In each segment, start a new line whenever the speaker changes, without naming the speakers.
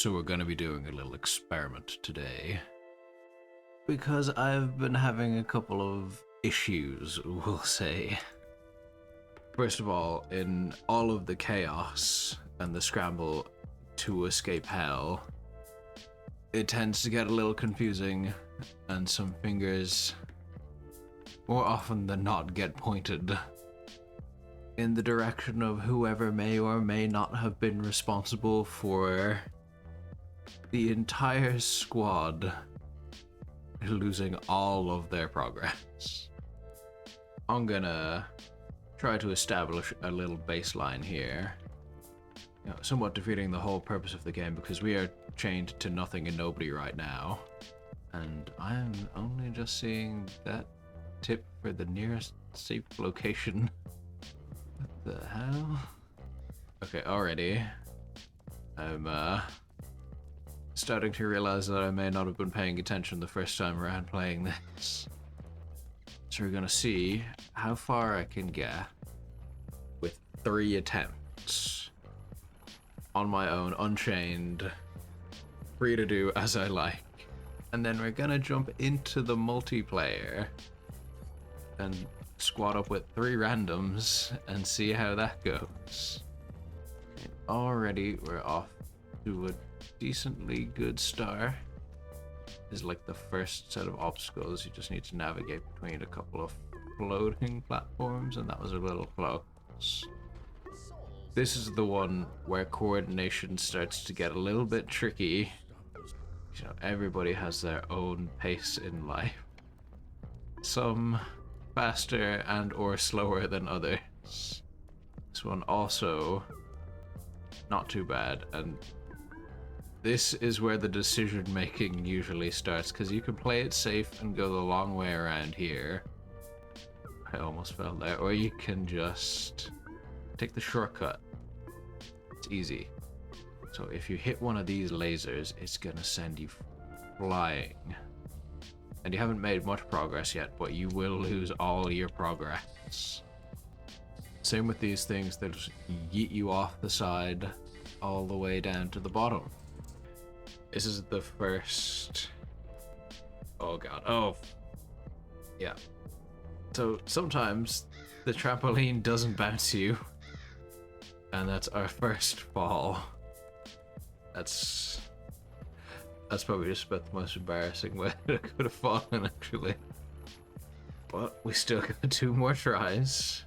So we're going to be doing a little experiment today. Because I've been having a couple of issues, we'll say. First of all, in all of the chaos and the scramble to escape hell, it tends to get a little confusing and some fingers, more often than not, get pointed in the direction of whoever may or may not have been responsible for the entire squad losing all of their progress. I'm gonna try to establish a little baseline here, somewhat defeating the whole purpose of the game because we are chained to nothing and nobody right now, and I'm only just seeing that tip for the nearest safe location. What the hell? Okay, already I'm starting to realize that I may not have been paying attention the first time around playing this. So we're gonna see how far I can get with 3 attempts on my own, unchained, free to do as I like. And then we're gonna jump into the multiplayer and squad up with 3 randoms and see how that goes. And already we're off to a decently good start. Is like the first set of obstacles. You just need to navigate between a couple of floating platforms, and that was a little close. This is the one where coordination starts to get a little bit tricky. You know, everybody has their own pace in life. Some faster and or slower than others. This one also not too bad, and this is where the decision making usually starts, because you can play it safe and go the long way around here. I almost fell there. Or you can just take the shortcut. It's easy. So if you hit one of these lasers, it's gonna send you flying. And you haven't made much progress yet, but you will lose all your progress. Same with these things, they'll just yeet you off the side all the way down to the bottom. This is the first... Oh god. Oh. Yeah. So sometimes the trampoline doesn't bounce you. And that's our first fall. That's probably just about the most embarrassing way I could have fallen, actually. But we still got 2 more tries.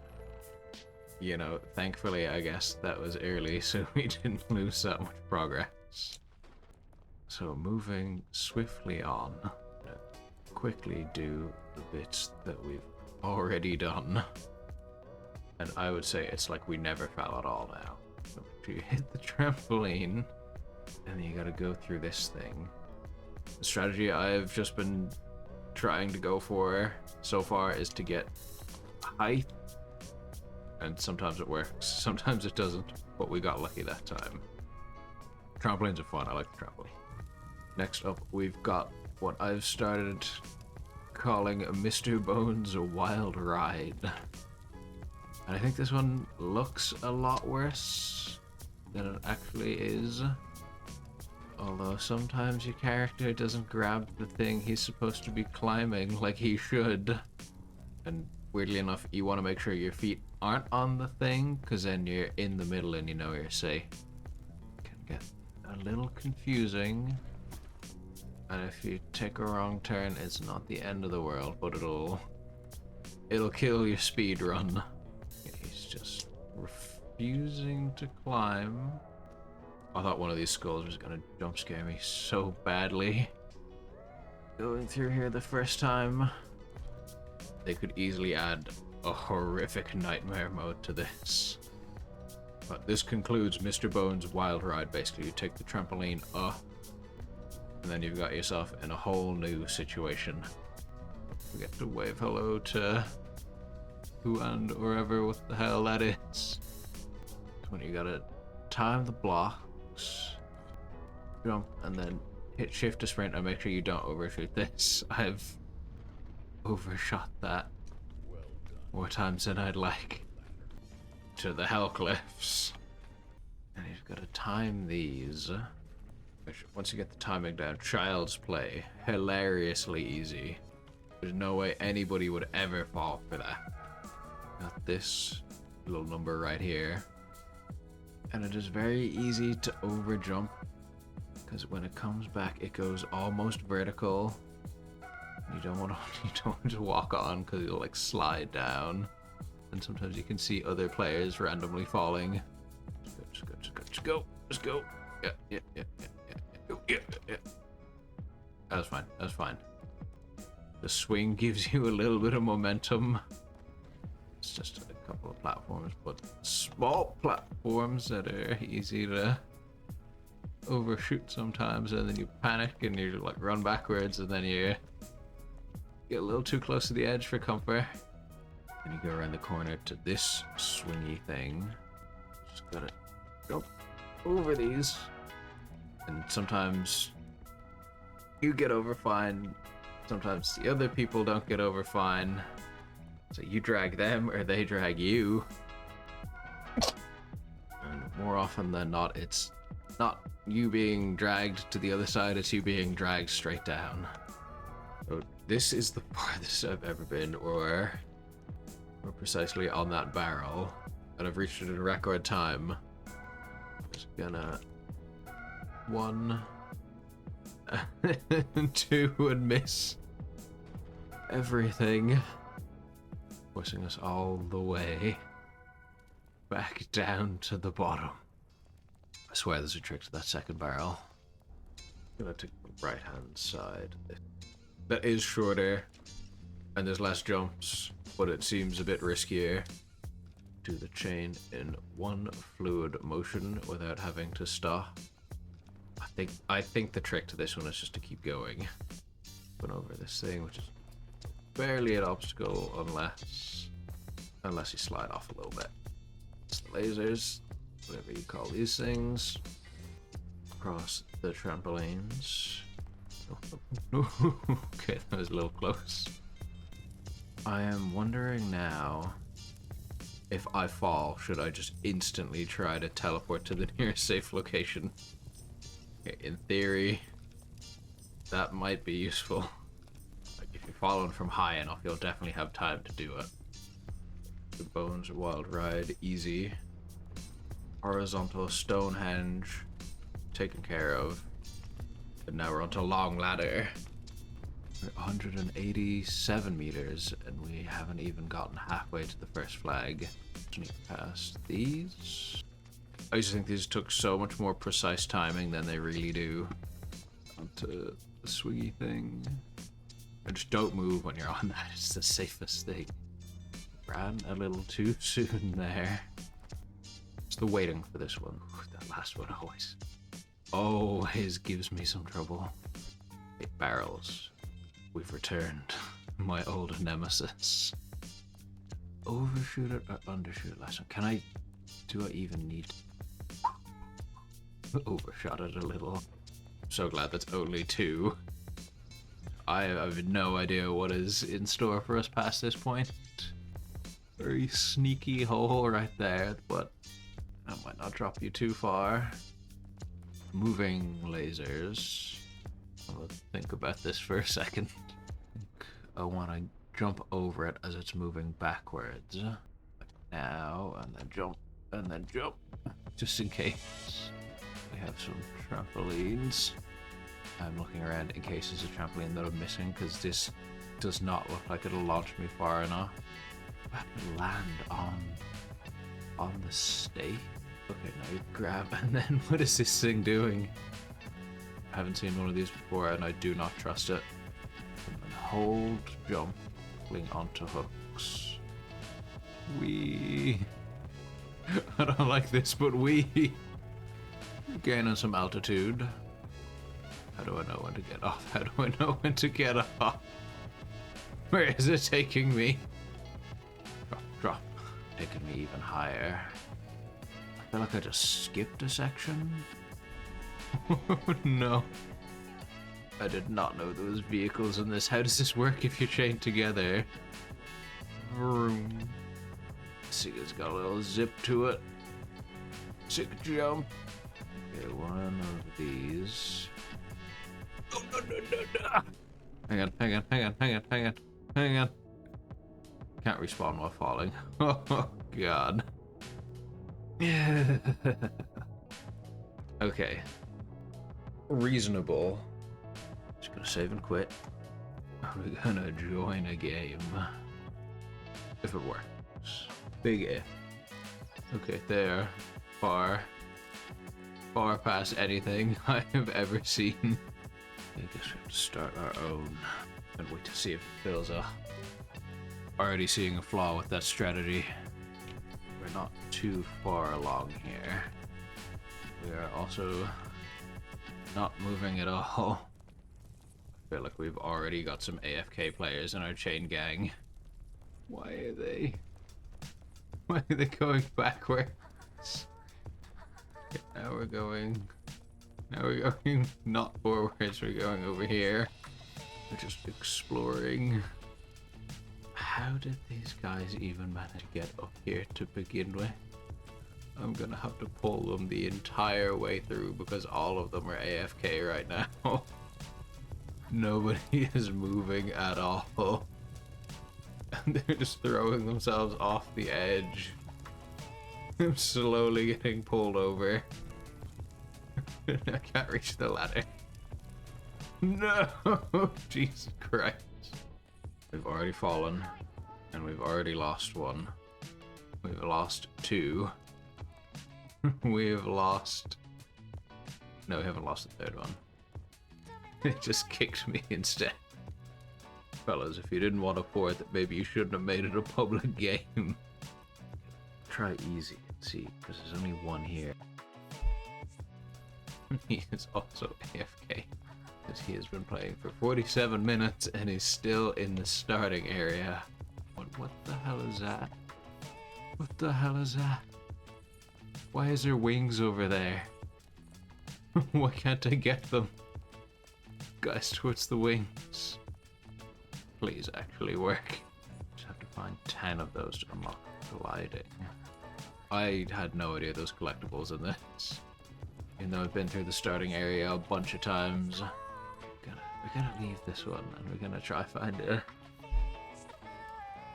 You know, thankfully, I guess that was early, so we didn't lose that much progress. So moving swiftly on, quickly do the bits that we've already done. And I would say it's like we never fell at all now. So you hit the trampoline, and then you gotta go through this thing. The strategy I've just been trying to go for so far is to get height. And sometimes it works, sometimes it doesn't, but we got lucky that time. Trampolines are fun, I like the trampoline. Next up, we've got what I've started calling Mr. Bones' Wild Ride. And I think this one looks a lot worse than it actually is. Although sometimes your character doesn't grab the thing he's supposed to be climbing like he should. And weirdly enough, you want to make sure your feet aren't on the thing, because then you're in the middle and you know you're safe. Can get a little confusing. And if you take a wrong turn, it's not the end of the world, but it'll kill your speed run. He's just refusing to climb. I thought one of these skulls was gonna jump scare me so badly. Going through here the first time, they could easily add a horrific nightmare mode to this. But this concludes Mr. Bones' Wild Ride. Basically, you take the trampoline up, and then you've got yourself in a whole new situation. Don't forget to wave hello to who and or ever what the hell that is. When you gotta time the blocks, jump, and then hit shift to sprint, and make sure you don't overshoot this. I've overshot that more times than I'd like. To the hell cliffs. And you've got to time these Which, once you get the timing down, child's play. Hilariously easy. There's no way anybody would ever fall for that. Got this little number right here. And it is very easy to over jump, because when it comes back, it goes almost vertical. You don't want to walk on because you'll like slide down. And sometimes you can see other players randomly falling. Just go. Yeah. That was fine. The swing gives you a little bit of momentum. It's just a couple of platforms, but small platforms that are easy to overshoot sometimes, and then you panic and you like run backwards, and then you get a little too close to the edge for comfort. And you go around the corner to this swingy thing. Just gotta jump over these. And sometimes you get over fine. Sometimes the other people don't get over fine. So you drag them or they drag you. And more often than not, it's not you being dragged to the other side, it's you being dragged straight down. So this is the farthest I've ever been, or more precisely on that barrel, and I've reached it in record time. Just gonna 1, 2, and miss everything, forcing us all the way back down to the bottom. I swear there's a trick to that second barrel. I'm gonna take the right hand side. That is shorter, and there's less jumps, but it seems a bit riskier. Do the chain in one fluid motion without having to stop. I think the trick to this one is just to keep going. Going over this thing, which is barely an obstacle unless you slide off a little bit. It's the lasers, whatever you call these things. Across the trampolines. Okay, that was a little close. I am wondering now, if I fall, should I just instantly try to teleport to the nearest safe location? Okay, in theory, that might be useful. Like if you're falling from high enough, you'll definitely have time to do it. The Bones Wild Ride, easy. Horizontal Stonehenge, taken care of. But now we're onto Long Ladder. We're 187 meters, and we haven't even gotten halfway to the first flag. Sneak past these. I used to think these took so much more precise timing than they really do. Onto the swiggy thing. And just don't move when you're on that, it's the safest thing. Ran a little too soon there. It's the waiting for this one. That last one always gives me some trouble. 8 barrels. We've returned. My old nemesis. Overshoot it or undershoot it last one? Do I even need to overshot it a little? I'm so glad that's only 2. I have no idea what is in store for us past this point. Very sneaky hole right there, but that might not drop you too far. Moving lasers. I'll think about this for a second. I want to jump over it as it's moving backwards. Like now, and then jump, and then jump. Just in case. We have some trampolines. I'm looking around in case there's a trampoline that I'm missing, because this does not look like it'll launch me far enough. I have to land on the stake. Okay, now you grab, and then what is this thing doing? I haven't seen one of these before, and I do not trust it. And then hold, jump, cling onto hooks. Wee. I don't like this, but wee. Gaining some altitude. How do I know when to get off? How do I know when to get off? Where is it taking me? Drop. Taking me even higher. I feel like I just skipped a section. No. I did not know there was vehicles in this. How does this work if you're chained together? Vroom. See, it's got a little zip to it. Sick jump. Okay, one of these. Hang on, hang on, hang on, hang on, hang on, hang on. Can't respawn while falling. Oh, God. Okay. Reasonable. Just gonna save and quit. We're gonna join a game. If it works. Big if. Okay, they're far past anything I have ever seen. I guess we have to start our own and wait to see if it fills up. Already seeing a flaw with that strategy. We're not too far along here. We are also not moving at all. I feel like we've already got some AFK players in our chain gang. Why are they going backwards? Okay, now we're going not forwards, we're going over here. We're just exploring. How did these guys even manage to get up here to begin with? I'm gonna have to pull them the entire way through because all of them are AFK right now. Nobody is moving at all. And they're just throwing themselves off the edge. I'm slowly getting pulled over. I can't reach the ladder. No! Jesus Christ. We've already fallen. And we've already lost one. We've lost two. We've lost... No, we haven't lost the third one. It just kicked me instead. Fellas, if you didn't want a fourth, maybe you shouldn't have made it a public game. Try easy and see, because there's only one here. He is also AFK, because he has been playing for 47 minutes and is still in the starting area. What the hell is that? What the hell is that? Why is there wings over there? Why can't I get them? Guys, towards the wings. Please actually work. Just have to find 10 of those to unlock gliding. I had no idea those collectibles in this. Even though I've been through the starting area a bunch of times. We're gonna leave this one and we're gonna try find a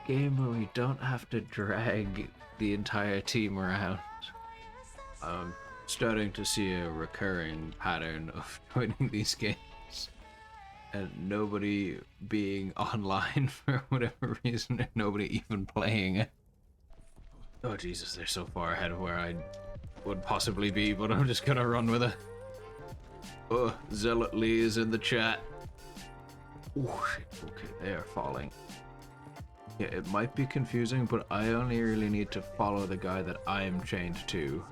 game where we don't have to drag the entire team around. I'm starting to see a recurring pattern of joining these games and nobody being online for whatever reason, or nobody even playing it. Oh Jesus, they're so far ahead of where I would possibly be, but I'm just gonna run with it. Oh, Zealot Lee is in the chat. Oh shit, okay, they are falling. Yeah, it might be confusing, but I only really need to follow the guy that I am chained to.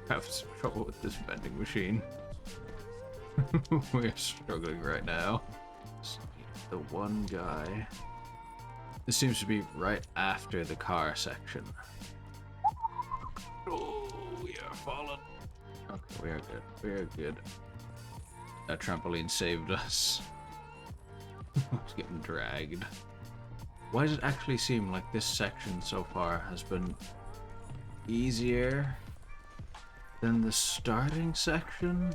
I have some trouble with this vending machine. We're struggling right now. The one guy. This seems to be right after the car section. Oh, we are falling. Okay, we are good. We are good. That trampoline saved us. It's getting dragged. Why does it actually seem like this section so far has been easier than the starting section?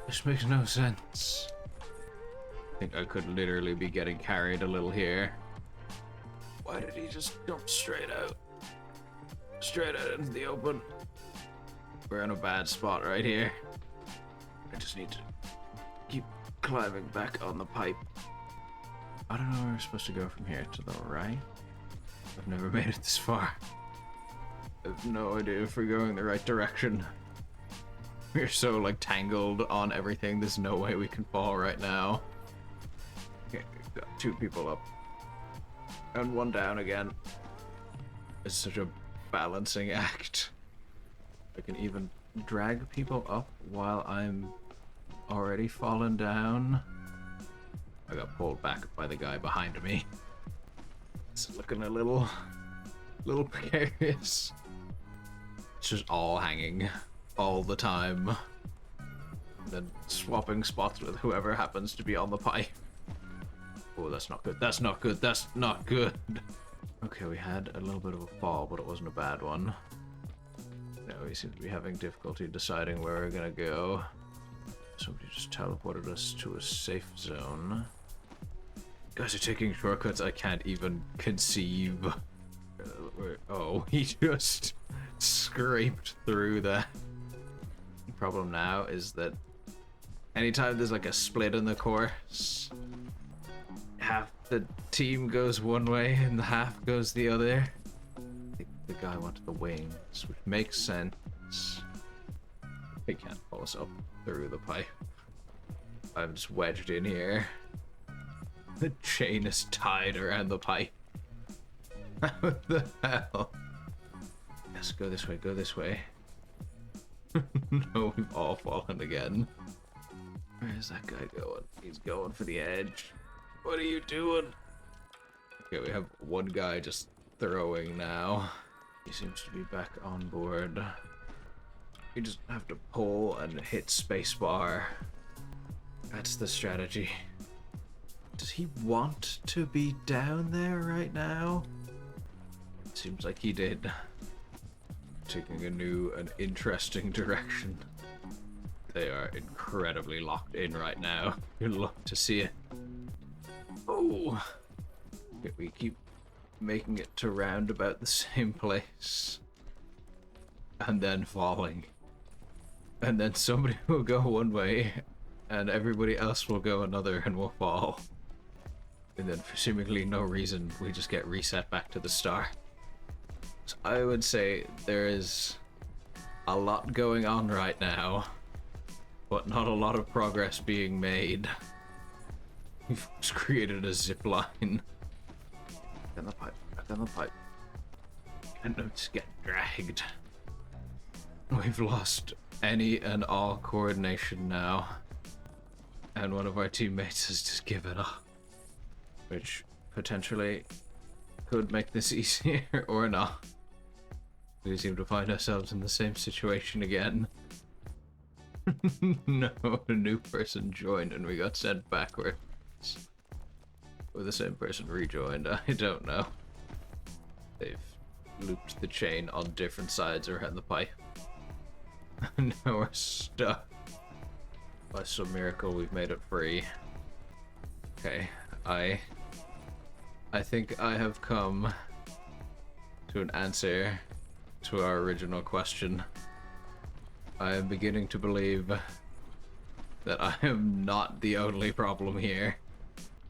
This makes no sense. I think I could literally be getting carried a little here. Why did he just jump straight out? Straight out into the open. We're in a bad spot right here. I just need to keep climbing back on the pipe. I don't know where we're supposed to go from here. To the right? I've never made it this far. I have no idea if we're going the right direction. We're so like tangled on everything, there's no way we can fall right now. Okay, we've got 2 people up. And 1 down again. It's such a balancing act. I can even drag people up while I'm already fallen down. I got pulled back by the guy behind me. It's looking a little precarious. It's just all hanging all the time. Then swapping spots with whoever happens to be on the pipe. Oh, that's not good. That's not good. That's not good. Okay, we had a little bit of a fall, but it wasn't a bad one. No, we seem to be having difficulty deciding where we're gonna go. Somebody just teleported us to a safe zone. Guys are taking shortcuts I can't even conceive. Oh, he just scraped through that. The problem now is that anytime there's like a split in the course, half the team goes one way and the half goes the other. I think the guy wanted the wings, which makes sense. He can't pull us up through the pipe. I'm just wedged in here. The chain is tied around the pipe. What the hell? Yes, go this way, go this way. No, we've all fallen again. Where's that guy going? He's going for the edge. What are you doing? Okay, we have one guy just throwing now. He seems to be back on board. You just have to pull and hit spacebar. That's the strategy. Does he want to be down there right now? It seems like he did. Taking a new and interesting direction. They are incredibly locked in right now. You'd love to see it. Oh! We keep making it to round about the same place. And then falling. And then somebody will go one way, and everybody else will go another and will fall. And then for seemingly no reason, we just get reset back to the start. So I would say there is a lot going on right now, but not a lot of progress being made. We've just created a zip line. Back on the pipe, back on the pipe. And I'm just getting dragged. We've lost any and all coordination now. And one of our teammates has just given up. Which potentially could make this easier or not. We seem to find ourselves in the same situation again. No, a new person joined and we got sent backwards. Or the same person rejoined, I don't know. They've looped the chain on different sides around the pipe. Now we're stuck. By some miracle we've made it free. Okay, I think I have come to an answer to our original question. I am beginning to believe that I am not the only problem here.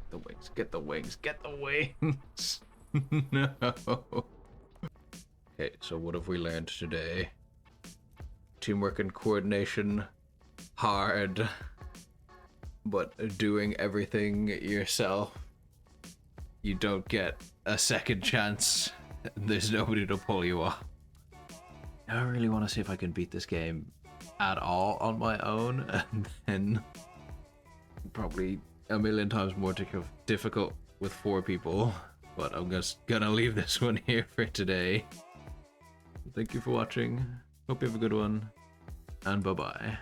The wings, get the wings, get the wings! No. Okay, so what have we learned today? Teamwork and coordination, hard, but doing everything yourself, you don't get a second chance. There's nobody to pull you off. I really want to see if I can beat this game at all on my own, and then probably a million times more difficult with 4 people. But I'm just gonna leave this one here for today. Thank you for watching. Hope you have a good one, and bye-bye.